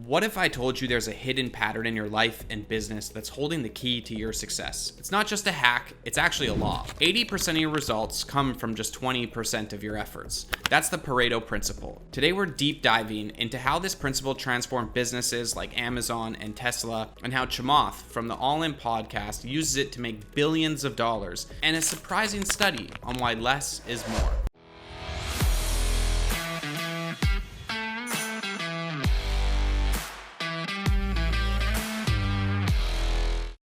What if I told you there's a hidden pattern in your life and business that's holding the key to your success? It's not just a hack, it's actually a law. 80% of your results come from just 20% of your efforts. That's the Pareto Principle. Today we're deep diving into how this principle transformed businesses like Amazon and Tesla, and how Chamath from the All In podcast uses it to make billions of dollars, and a surprising study on why less is more.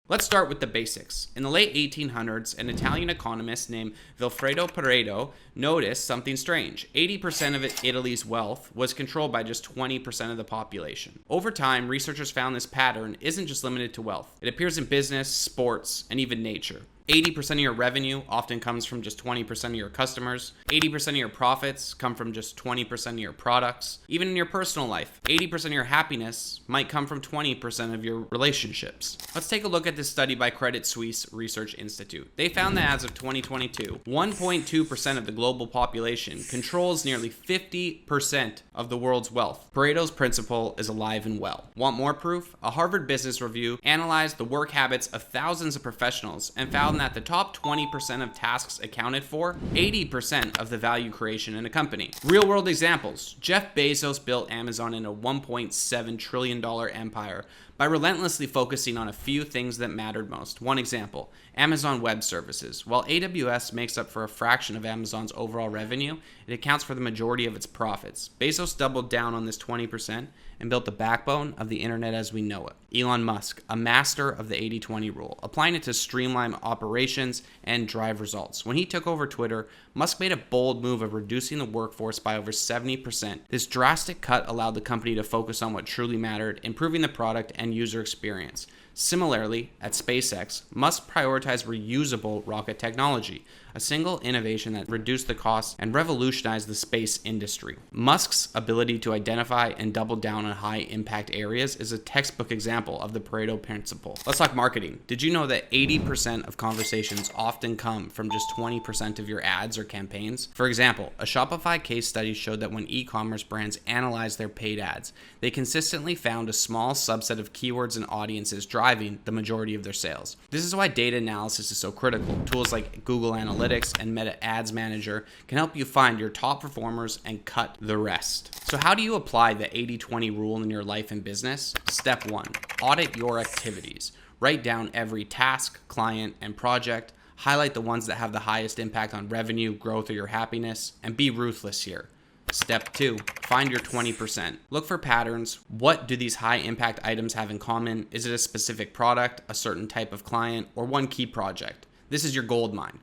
Let's start with the basics. In the late 1800s, an Italian economist named Vilfredo Pareto noticed something strange. 80% of Italy's wealth was controlled by just 20% of the population. Over time, researchers found this pattern isn't just limited to wealth. It appears in business, sports, and even nature. 80% of your revenue often comes from just 20% of your customers. 80% of your profits come from just 20% of your products. Even in your personal life, 80% of your happiness might come from 20% of your relationships. Let's take a look at this study by Credit Suisse Research Institute. They found that as of 2022, 1.2% of the global population controls nearly 50% of the world's wealth. Pareto's principle is alive and well. Want more proof? A Harvard Business Review analyzed the work habits of thousands of professionals and found that the top 20% of tasks accounted for 80% of the value creation in a company. Real world examples. Jeff Bezos built Amazon in a $1.7 trillion empire by relentlessly focusing on a few things that mattered most. One example, Amazon Web Services. While AWS makes up for a fraction of Amazon's overall revenue, it accounts for the majority of its profits. Bezos doubled down on this 20% and built the backbone of the internet as we know it. Elon Musk, a master of the 80-20 rule, applying it to streamline operations and drive results. When he took over Twitter, Musk made a bold move of reducing the workforce by over 70%. This drastic cut allowed the company to focus on what truly mattered, improving the product and user experience. Similarly, at SpaceX, Musk prioritized reusable rocket technology, a single innovation that reduced the cost and revolutionized the space industry. Musk's ability to identify and double down on high-impact areas is a textbook example of the Pareto Principle. Let's talk marketing. Did you know that 80% of conversations often come from just 20% of your ads or campaigns? For example, a Shopify case study showed that when e-commerce brands analyzed their paid ads, they consistently found a small subset of keywords and audiences driving the majority of their sales. This is why data analysis is so critical. Tools like Google Analytics and Meta Ads Manager can help you find your top performers and cut the rest. So how do you apply the 80-20 rule in your life and business? Step 1, audit your activities. Write down every task, client, and project. Highlight the ones that have the highest impact on revenue, growth, or your happiness, and be ruthless here. Step 2, find your 20%. Look for patterns. What do these high impact items have in common? Is it a specific product, a certain type of client, or one key project? This is your gold mine.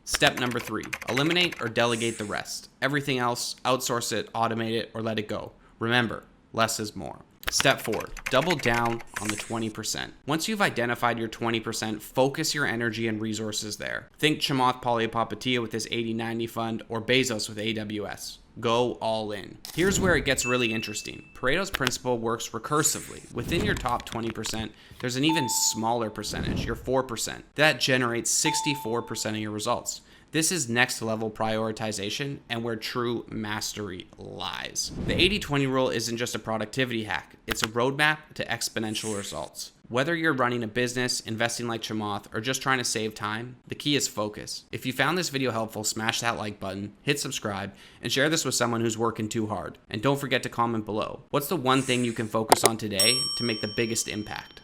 Step number 3, eliminate or delegate the rest. Everything else, outsource it, automate it, or let it go. Remember, less is more. Step 4, double down on the 20%. Once you've identified your 20%, focus your energy and resources there. Think Chamath Palihapitiya with his 80-90 fund or Bezos with AWS. Go all in. Here's where it gets really interesting. Pareto's principle works recursively. Within your top 20%, there's an even smaller percentage, your 4%. That generates 64% of your results. This is next level prioritization and where true mastery lies. The 80-20 rule isn't just a productivity hack, it's a roadmap to exponential results. Whether you're running a business, investing like Chamath, or just trying to save time, the key is focus. If you found this video helpful, smash that like button, hit subscribe, and share this with someone who's working too hard. And don't forget to comment below. What's the one thing you can focus on today to make the biggest impact?